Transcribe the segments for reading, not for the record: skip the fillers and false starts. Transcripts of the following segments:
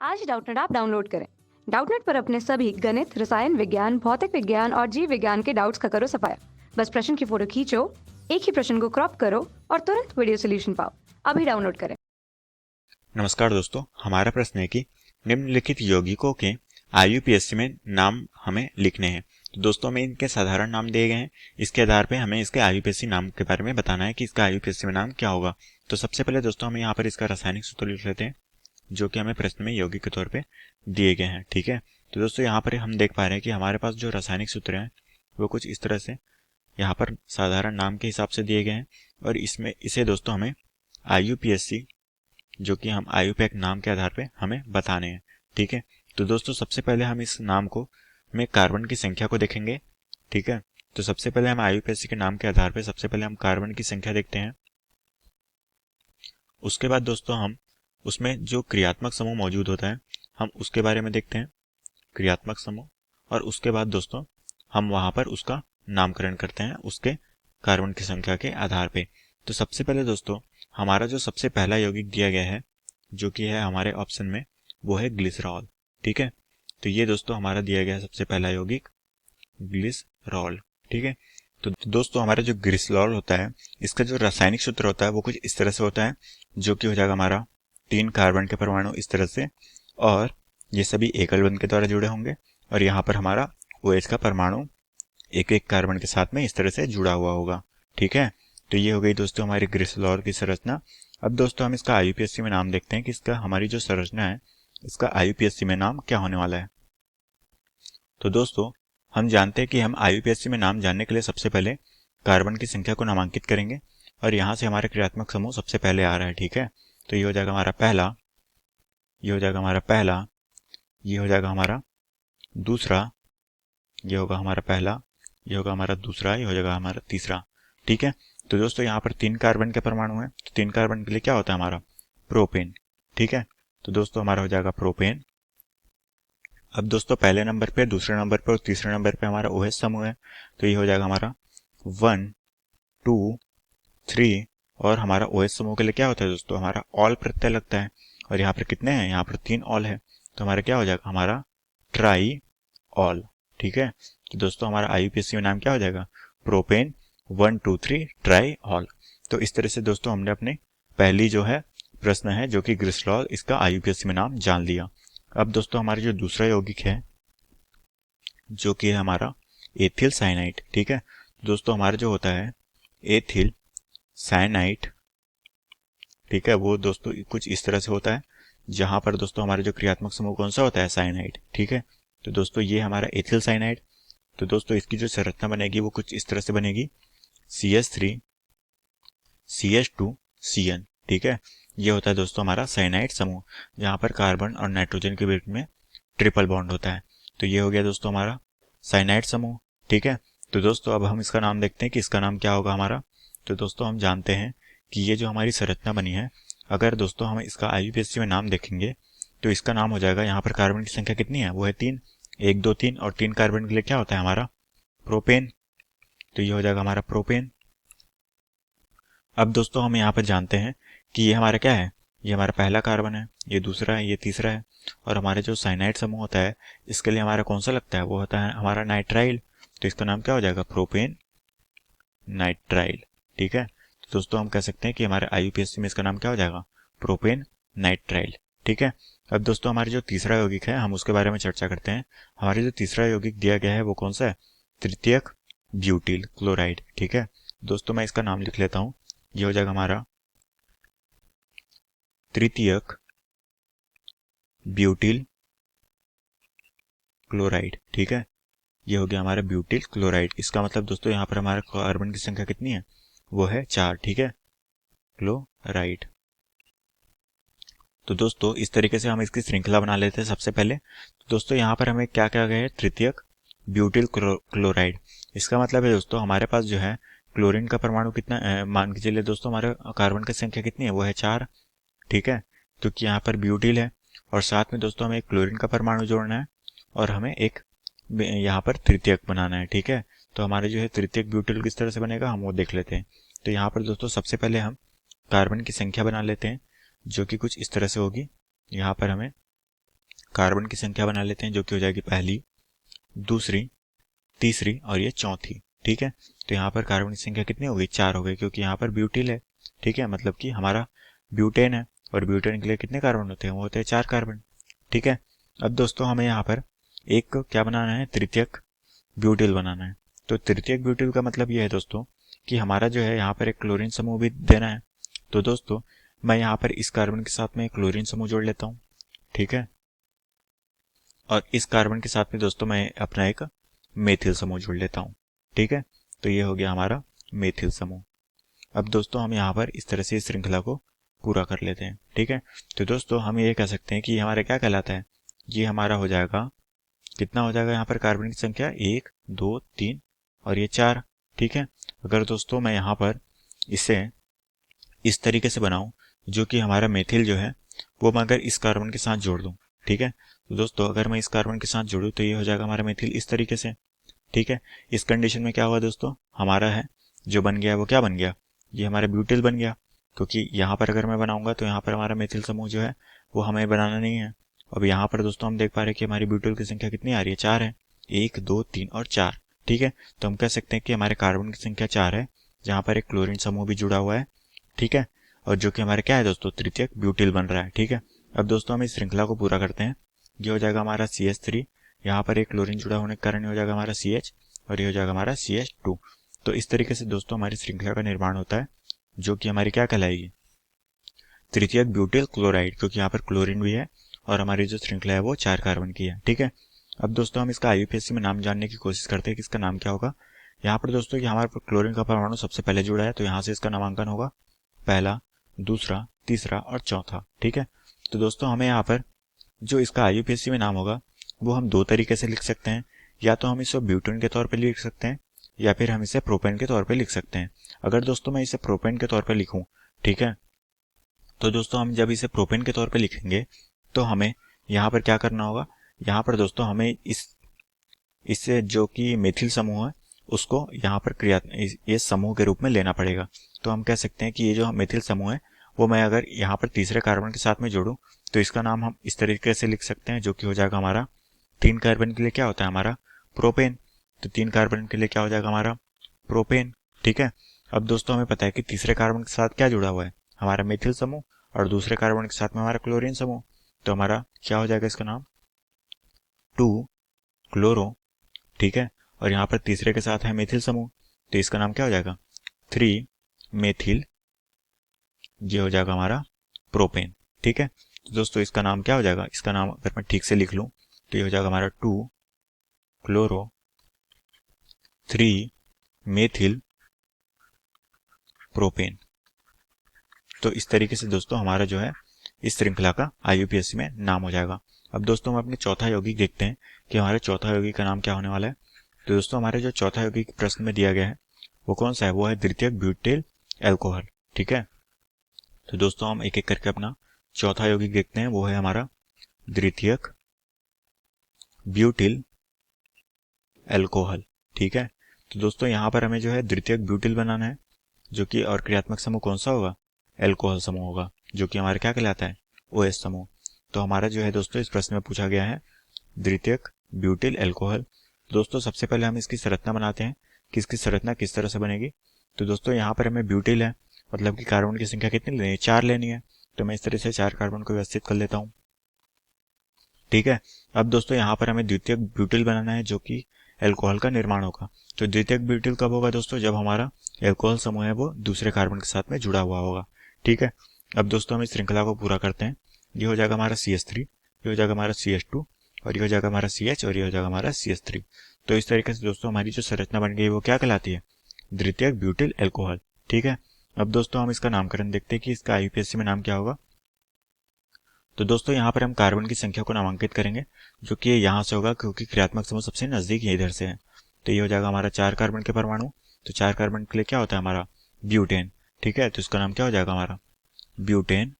आज डाउटनेट आप डाउनलोड करें। डाउटनेट पर अपने सभी गणित, रसायन विज्ञान, भौतिक विज्ञान और जीव विज्ञान के डाउट्स का करो सफाया। बस प्रश्न की फोटो खींचो, एक ही प्रश्न को क्रॉप करो और तुरंत वीडियो सोल्यूशन पाओ। अभी डाउनलोड करें। नमस्कार दोस्तों, हमारा प्रश्न है कि निम्नलिखित यौगिकों के आईयूपीएसी में नाम हमें लिखने हैं। तो दोस्तों हमें इनके साधारण नाम दिए गए हैं, इसके आधार पे हमें इसके आईयूपीएसी नाम के बारे में बताना है कि इसका आईयूपीएसी में नाम क्या होगा। तो सबसे पहले दोस्तों हमें यहाँ पर इसका रासायनिक सूत्र लिख लेते हैं, जो कि हमें प्रश्न में यौगिक के तौर पे दिए गए हैं। ठीक है, तो दोस्तों यहाँ पर हम देख पा रहे हैं कि हमारे पास जो रासायनिक सूत्र हैं वो कुछ इस तरह से यहाँ पर साधारण नाम के हिसाब से दिए गए हैं, और इसमें इसे दोस्तों हमें आईयूपीएसी, जो कि हम आयुपैक नाम के आधार पे हमें बताने हैं। ठीक है, तो दोस्तों सबसे पहले हम इस नाम को में कार्बन की संख्या को देखेंगे। ठीक है, तो सबसे पहले हम आयुपैसी के नाम के आधार पे सबसे पहले हम कार्बन की संख्या देखते हैं। उसके बाद दोस्तों हम उसमें जो क्रियात्मक समूह मौजूद होता है हम उसके बारे में देखते हैं, क्रियात्मक समूह। और उसके बाद दोस्तों हम वहां पर उसका नामकरण करते हैं उसके कार्बन की संख्या के आधार पे। तो सबसे पहले दोस्तों हमारा जो सबसे पहला यौगिक दिया गया है, जो कि है हमारे ऑप्शन में, वो है ग्लिसरॉल। ठीक है, तो ये दोस्तों हमारा दिया गया है सबसे पहला यौगिक ग्लिसरॉल। ठीक है, तो दोस्तों हमारा जो ग्लिसरॉल होता है इसका जो रासायनिक सूत्र होता है वो कुछ इस तरह से होता है, जो कि हो जाएगा हमारा 3 कार्बन के परमाणु इस तरह से, और ये सभी एकल बंध के द्वारा जुड़े होंगे, और यहाँ पर हमारा OH का परमाणु एक एक कार्बन के साथ में इस तरह से जुड़ा हुआ होगा। ठीक है, तो ये हो गई दोस्तों हमारी ग्लिसरॉल की संरचना। अब दोस्तों हम इसका आईयूपीएसी में नाम देखते हैं कि इसका हमारी जो संरचना है इसका आईयूपीएसी में नाम क्या होने वाला है। तो दोस्तों हम जानते हैं कि हम आईयूपीएसी में नाम जानने के लिए सबसे पहले कार्बन की संख्या को नामांकित करेंगे, और यहाँ से हमारे क्रियात्मक समूह सबसे पहले आ रहा है। ठीक है, तो ये हो जाएगा हमारा पहला, ये हो जाएगा हमारा पहला, ये हो जाएगा हमारा दूसरा, ये होगा हमारा पहला, ये होगा हमारा दूसरा, ये हो जाएगा हमारा तीसरा। ठीक है, तो दोस्तों यहाँ पर 3 कार्बन के परमाणु हैं, तो 3 कार्बन के लिए क्या होता है हमारा प्रोपेन। ठीक है, तो दोस्तों हमारा हो जाएगा प्रोपेन। अब दोस्तों पहले नंबर पे, दूसरे नंबर पे और तीसरे नंबर पे हमारा OH समूह है, तो ये हो जाएगा हमारा 1 2 3, और हमारा OH समूह के लिए क्या होता है दोस्तों हमारा ऑल प्रत्यय लगता है, और यहाँ पर कितने हैं, यहाँ पर 3 ऑल है, तो हमारा क्या हो जाएगा हमारा ट्राई ऑल। ठीक है, तो दोस्तों हमारा आईयूपीएसी में नाम क्या हो जाएगा प्रोपेन 1 2 3 ट्राई ऑल। तो इस तरह से दोस्तों हमने अपने पहली जो है प्रश्न है जो कि ग्लिसरॉल, इसका आईयूपीएसी में नाम जान लिया। अब दोस्तों हमारा जो दूसरा यौगिक है जो कि है हमारा एथिल साइनाइड। ठीक है, दोस्तों हमारा जो होता है एथिल साइनाइड, ठीक है, वो दोस्तों कुछ इस तरह से होता है, जहां पर दोस्तों हमारा जो क्रियात्मक समूह कौन सा होता है साइनाइड। ठीक है, तो दोस्तों ये हमारा एथिल साइनाइड। तो दोस्तों इसकी जो संरचना बनेगी वो कुछ इस तरह से बनेगी CH3 CH2 CN। ठीक है, ये होता है दोस्तों हमारा साइनाइड समूह, जहां पर कार्बन और नाइट्रोजन के बीच में ट्रिपल बॉन्ड होता है। तो ये हो गया दोस्तों हमारा साइनाइड समूह। ठीक है, तो दोस्तों अब हम इसका नाम देखते हैं कि इसका नाम क्या होगा हमारा। तो दोस्तों हम जानते हैं कि ये जो हमारी संरचना बनी है, अगर दोस्तों हम इसका आईयूपीएसी में नाम देखेंगे तो इसका नाम हो जाएगा, यहाँ पर कार्बन की संख्या कितनी है वो है 3, 1 2 3, और 3 कार्बन के लिए क्या होता है हमारा प्रोपेन, तो ये हो जाएगा हमारा प्रोपेन। अब दोस्तों हम यहाँ पर जानते हैं कि ये हमारा क्या है, ये हमारा पहला कार्बन है, ये दूसरा है, ये तीसरा है, और हमारे जो साइनाइड समूह होता है इसके लिए हमारा कौन सा लगता है वो होता है हमारा नाइट्राइल, तो इसका नाम क्या हो जाएगा प्रोपेन नाइट्राइल। ठीक है, तो दोस्तों हम कह सकते हैं कि हमारे आईयूपीएसी में इसका नाम क्या हो जाएगा प्रोपेन नाइट्राइल। ठीक है, अब दोस्तों हमारे जो तीसरा यौगिक है हम उसके बारे में चर्चा करते हैं। हमारे जो तीसरा यौगिक दिया गया है वो कौन सा है, तृतीयक ब्यूटिल क्लोराइड। ठीक है, दोस्तों मैं इसका नाम लिख लेता हूं, ये हो जाएगा हमारा तृतीयक ब्यूटिल क्लोराइड। ठीक है, ये हो गया हमारा ब्यूटिल क्लोराइड। इसका मतलब दोस्तों यहाँ पर हमारा कार्बन की संख्या कितनी है वो है 4। ठीक है, क्लोराइड। तो दोस्तों इस तरीके से हम इसकी श्रृंखला बना लेते हैं। सबसे पहले तो दोस्तों यहाँ पर हमें क्या क्या गया है, तृतीयक ब्यूटिल क्लोराइड। इसका मतलब है दोस्तों हमारे पास जो है क्लोरीन का परमाणु कितना, मान के चलिए दोस्तों हमारे कार्बन की संख्या कितनी है वो है 4। ठीक है, क्योंकि यहाँ पर ब्यूटिल है, और साथ में दोस्तों हमें एक क्लोरीन का परमाणु जोड़ना है, और हमें एक यहाँ पर तृतीयक बनाना है। ठीक है, तो हमारे जो है तृतीयक ब्यूटिल किस तरह से बनेगा हम वो देख लेते हैं। तो यहाँ पर दोस्तों सबसे पहले हम कार्बन की संख्या बना लेते हैं, जो कि कुछ इस तरह से होगी। यहाँ पर हमें कार्बन की संख्या बना लेते हैं जो कि हो जाएगी पहली, दूसरी, तीसरी और ये चौथी। ठीक है, तो यहाँ पर कार्बन की संख्या कितनी हो गई? 4 हो गई, क्योंकि यहाँ पर ब्यूटिल है। ठीक है, मतलब कि हमारा ब्यूटेन है और ब्यूटेन के लिए कितने कार्बन होते हैं? वो होते हैं 4 कार्बन। ठीक है, अब दोस्तों हमें यहाँ पर एक क्या बनाना है? तृतीयक ब्यूटिल बनाना है। तो तृतीयक ब्यूटिल का मतलब ये है दोस्तों कि हमारा जो है यहाँ पर एक क्लोरीन समूह भी देना है। तो दोस्तों मैं यहाँ पर इस कार्बन के साथ में एक क्लोरीन समूह जोड़ लेता हूँ। ठीक है, और इस कार्बन के साथ में दोस्तों मैं अपना एक मेथिल समूह जोड़ लेता हूँ। ठीक है, तो ये हो गया हमारा मेथिल समूह। अब दोस्तों हम यहाँ पर इस तरह से इस श्रृंखला को पूरा कर लेते हैं। ठीक है, तो दोस्तों हम ये कह सकते हैं कि हमारा क्या कहलाता है? ये हमारा हो जाएगा, कितना हो जाएगा यहाँ पर कार्बन की संख्या? 1, 2, 3 और ये 4। ठीक है, अगर दोस्तों मैं यहाँ पर इसे इस तरीके से बनाऊं जो कि हमारा मेथिल जो है वो मैं अगर इस कार्बन के साथ जोड़ दूं, ठीक है, तो दोस्तों अगर मैं इस कार्बन के साथ जोड़ूं तो ये हो जाएगा हमारा मेथिल इस तरीके से। ठीक है, इस कंडीशन में क्या हुआ दोस्तों? हमारा है जो बन गया वो क्या बन गया? ये हमारा ब्यूटिल बन गया, क्योंकि यहाँ पर अगर मैं बनाऊंगा तो यहाँ पर हमारा मेथिल समूह जो है वो हमें बनाना नहीं है। अब यहाँ पर दोस्तों हम देख पा रहे हैं कि हमारी ब्यूटिल की संख्या कितनी आ रही है? 4 है, 1, 2, 3 और 4। ठीक है, तो हम कह सकते हैं कि हमारे कार्बन की संख्या 4 है, जहाँ पर एक क्लोरीन समूह भी जुड़ा हुआ है। ठीक है, और जो कि हमारे क्या है दोस्तों? तृतीयक ब्यूटिल बन रहा है। ठीक है, अब दोस्तों हम इस श्रृंखला को पूरा करते हैं। ये हो जाएगा हमारा CH3, यहाँ पर एक क्लोरीन जुड़ा होने के कारण ये हो जाएगा हमारा CH और ये हो जाएगा हमारा CH2। तो इस तरीके से दोस्तों हमारी श्रृंखला का निर्माण होता है जो कि हमारी क्या कहलाएगी? तृतीयक ब्यूटिल क्लोराइड, क्योंकि यहाँ पर क्लोरीन भी है और हमारी जो श्रृंखला है वो 4 कार्बन की है। ठीक है, अब दोस्तों हम इसका IUPAC में नाम जानने की कोशिश करते हैं कि इसका नाम क्या होगा। यहाँ पर दोस्तों कि हमारे क्लोरीन का परमाणु सबसे पहले जुड़ा है, तो यहाँ से इसका नामांकन होगा पहला, दूसरा, तीसरा और चौथा। ठीक है, तो दोस्तों हमें यहाँ पर जो इसका IUPAC में नाम होगा वो हम 2 तरीके से लिख सकते हैं। या तो हम इसे ब्यूटेन के तौर पर लिख सकते हैं या फिर हम इसे प्रोपेन के तौर पर लिख सकते हैं। अगर दोस्तों मैं इसे प्रोपेन के तौर पर लिखूं, ठीक है, तो दोस्तों हम जब इसे प्रोपेन के तौर पर लिखेंगे तो हमें यहाँ पर क्या करना होगा? यहाँ पर दोस्तों हमें इससे जो कि मेथिल समूह है उसको यहाँ पर ये समूह के रूप में लेना पड़ेगा। तो हम कह सकते हैं कि ये जो मेथिल समूह है वो मैं अगर यहाँ पर तीसरे कार्बन के साथ में जोड़ूं तो इसका नाम हम इस तरीके से लिख सकते हैं, जो कि हो जाएगा हमारा 3 कार्बन के लिए क्या होता है? हमारा प्रोपेन। तो 3 कार्बन के लिए क्या हो जाएगा? हमारा प्रोपेन। ठीक है, अब दोस्तों हमें पता है कि तीसरे कार्बन के साथ क्या जुड़ा हुआ है? हमारा मेथिल समूह, और दूसरे कार्बन के साथ में हमारा क्लोरीन समूह। तो हमारा क्या हो जाएगा इसका नाम? 2 क्लोरो। ठीक है, और यहाँ पर तीसरे के साथ है मेथिल समूह, तो इसका नाम क्या हो जाएगा? 3 मेथिल। ये हो जाएगा हमारा प्रोपेन। ठीक है, तो दोस्तों इसका नाम क्या हो जाएगा? इसका नाम अगर मैं ठीक से लिख लूं तो ये हो जाएगा हमारा 2 क्लोरो 3 मेथिल प्रोपेन। तो इस तरीके से दोस्तों हमारा जो है इस श्रृंखला का IUPAC में नाम हो जाएगा। अब दोस्तों हम अपने चौथा यौगिक देखते हैं कि हमारे चौथा यौगिक का नाम क्या होने वाला है। तो दोस्तों हमारे जो चौथा यौगिक प्रश्न में दिया गया है वो कौन सा है? वो है द्वितीयक ब्यूटिल एल्कोहल। ठीक है, तो दोस्तों हम एक एक करके अपना चौथा यौगिक देखते हैं। वो है हमारा द्वितीयक ब्यूटिल एल्कोहल। ठीक है, तो दोस्तों यहाँ पर हमें जो है द्वितीयक ब्यूटिल बनाना है, जो कि और क्रियात्मक समूह कौन सा होगा? एल्कोहल समूह होगा, जो कि हमारा क्या कहलाता है? OH समूह। तो हमारा जो है दोस्तों इस प्रश्न में पूछा गया है द्वितीयक ब्यूटिल एल्कोहल। दोस्तों सबसे पहले हम इसकी संरचना बनाते हैं कि इसकी संरचना किस तरह से बनेगी। तो दोस्तों यहाँ पर हमें ब्यूटिल है, मतलब कि कार्बन की संख्या कितनी लेनी है? 4 लेनी है। तो मैं इस तरह से 4 कार्बन को व्यवस्थित कर लेता हूँ। ठीक है, अब दोस्तों यहाँ पर हमें द्वितीयक ब्यूटिल बनाना है जो कि एल्कोहल का निर्माण होगा। तो द्वितीयक ब्यूटिल कब होगा दोस्तों? जब हमारा एल्कोहल समूह है वो दूसरे कार्बन के साथ में जुड़ा हुआ होगा। ठीक है, अब दोस्तों हम इस श्रृंखला को पूरा करते हैं। ये हो जाएगा हमारा CH3, ये हो जाएगा हमारा CH2 और ये हो जाएगा हमारा CH और ये हो जाएगा हमारा CH3। तो इस तरीके से दोस्तों हमारी जो संरचना बन गई वो क्या कहलाती है? द्वितीयक ब्यूटिल एल्कोहल। ठीक है, अब दोस्तों हम इसका नामकरण देखते हैं कि इसका IUPAC में नाम क्या होगा। तो दोस्तों यहाँ पर हम कार्बन की संख्या को नामांकित करेंगे, जो कि यहाँ से होगा क्योंकि क्रियात्मक समूह सबसे नजदीक ये इधर से है। तो ये हो जाएगा हमारा 4 कार्बन के परमाणु। तो 4 कार्बन के लिए क्या होता है? हमारा ब्यूटेन। ठीक है, तो इसका नाम क्या हो जाएगा? हमारा ब्यूटेन।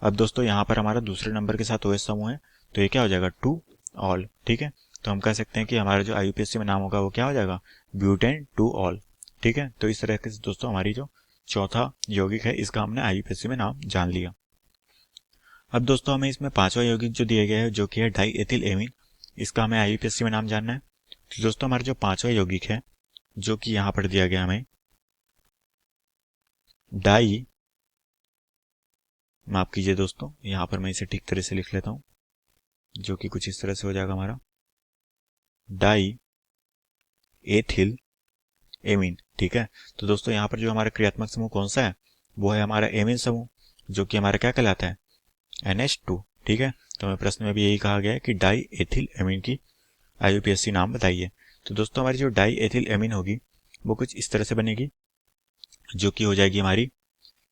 अब दोस्तों यहाँ पर हमारा दूसरे नंबर के साथ OH समूह है, तो ये क्या हो जाएगा? 2 ऑल। ठीक है, तो हम कह सकते हैं कि हमारा जो IUPAC में नाम होगा वो क्या हो जाएगा? Butane 2 all. ठीक है, तो इस तरह से दोस्तों हमारी जो चौथा यौगिक है इसका हमने IUPAC में नाम जान लिया। अब दोस्तों हमें इसमें पांचवा यौगिक जो दिया गया है जो कि है डाई एथिल एमीन, इसका हमें आईयूपीएससी में नाम जानना है। तो दोस्तों हमारा जो पांचवा यौगिक है जो कि यहाँ पर दिया गया हमें डाई, माफ कीजिए दोस्तों, यहाँ पर मैं इसे ठीक तरह से लिख लेता हूँ जो कि कुछ इस तरह से हो जाएगा हमारा डाई एथिल एमीन। ठीक है, तो दोस्तों यहाँ पर जो हमारा क्रियात्मक समूह कौन सा है, वो है हमारा एमीन समूह, जो कि हमारा क्या कहलाता है, NH2। ठीक है, तो हमें प्रश्न में भी यही कहा गया है कि डाई एथिल एमीन की आईयूपीएससी नाम बताइए। तो दोस्तों हमारी जो डाई एथिल एमीन होगी वो कुछ इस तरह से बनेगी, जो कि हो जाएगी हमारी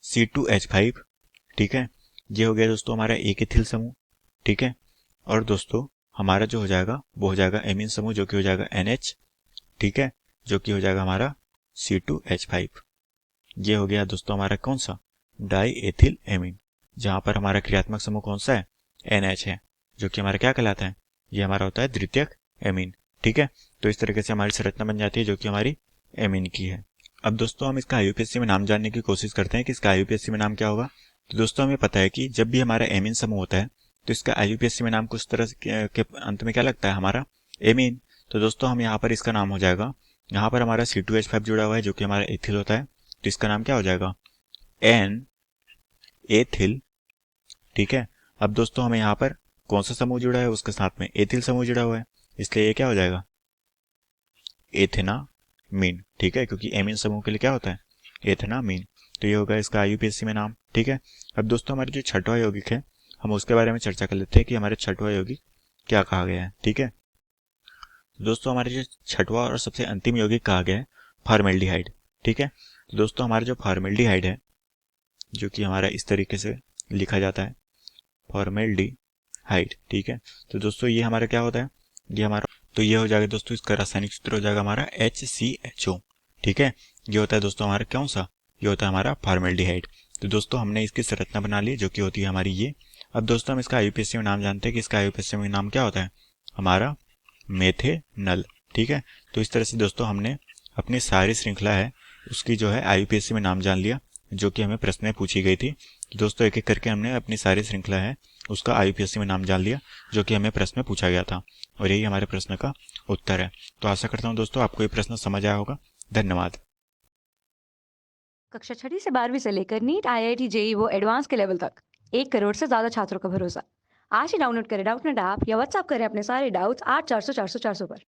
C2H5। ठीक है, ये हो गया दोस्तों हमारा एक एथिल समूह। ठीक है, और दोस्तों हमारा जो हो जाएगा वो हो जाएगा एमीन समूह, जो कि हो जाएगा NH। ठीक है, जो कि हो जाएगा हमारा C2H5। ये हो गया दोस्तों हमारा कौन सा, डाई एथिल एमीन, जहां पर हमारा क्रियात्मक समूह कौन सा है, NH है, जो कि हमारा क्या कहलाता है, ये हमारा होता है द्वितीयक एमीन। ठीक है, तो इस तरीके से हमारी संरचना बन जाती है जो कि हमारी एमीन की है। अब दोस्तों हम इसका आईयूपीएससी में नाम जानने की कोशिश करते हैं कि इसका आईयूपीएससी में नाम क्या होगा। तो दोस्तों हमें पता है कि जब भी हमारा एमीन समूह होता है तो इसका आईयूपीएससी में नाम कुछ तरह के अंत में क्या लगता है, हमारा एमीन। तो दोस्तों हम यहाँ पर इसका नाम हो जाएगा, यहाँ पर हमारा C2H5 जुड़ा हुआ है जो कि हमारा एथिल होता है, तो इसका नाम क्या हो जाएगा, N एथिल। ठीक है, अब दोस्तों हमें यहाँ पर कौन सा समूह जुड़ा है, उसके साथ में एथिल समूह जुड़ा हुआ है, इसलिए ये क्या हो जाएगा, एथेनामीन। ठीक है, क्योंकि एमीन समूह के लिए क्या होता है, एथेनामीन। तो ये होगा इसका आईयूपीएससी में नाम। ठीक है, अब दोस्तों हमारे जो छठवां यौगिक है हम उसके बारे में चर्चा कर लेते हैं कि हमारे छठवां यौगिक क्या कहा गया है। ठीक है, दोस्तों हमारे जो छठवां और सबसे अंतिम यौगिक कहा गया है फॉर्मेल्डिहाइड। ठीक है, तो दोस्तों हमारा जो फॉर्मेल्डिहाइड है, जो कि हमारा इस तरीके से लिखा जाता है फॉर्मेल्डिहाइड। ठीक है, तो दोस्तों ये हमारा क्या होता है, ये हमारा, तो ये हो जाएगा दोस्तों, इसका रासायनिक सूत्र हो जाएगा हमारा HCHO। ठीक है, ये होता है दोस्तों हमारा कौन सा, ये होता है हमारा फॉर्मेल्डिहाइड। तो दोस्तों हमने इसकी संरचना बना ली जो कि होती है हमारी ये। अब दोस्तों हम इसका आईयूपीएससी में नाम जानते हैं कि इसका आईयूपीएससी में नाम क्या होता है, हमारा मेथेनल। ठीक है, तो इस तरह से दोस्तों हमने अपनी सारी श्रृंखला है उसकी जो है आईयूपीएससी में नाम जान लिया, जो कि हमें प्रश्न में पूछी गई थी। तो दोस्तों एक एक करके हमने अपनी सारी श्रृंखला है उसका आईयूपीएससी में नाम जान लिया, जो कि हमें प्रश्न में पूछा गया था, और यही हमारे प्रश्न का उत्तर है। तो आशा करता हूँ दोस्तों आपको ये प्रश्न समझ आया होगा। धन्यवाद। कक्षा 6 से 12वीं से लेकर नीट, IIT, JEE वो एडवांस के लेवल तक 1 करोड़ से ज्यादा छात्रों का भरोसा। आज ही डाउनलोड करें डाउटनेट ऐप या व्हाट्सएप करें अपने सारे डाउट्स 8400 400 400 पर।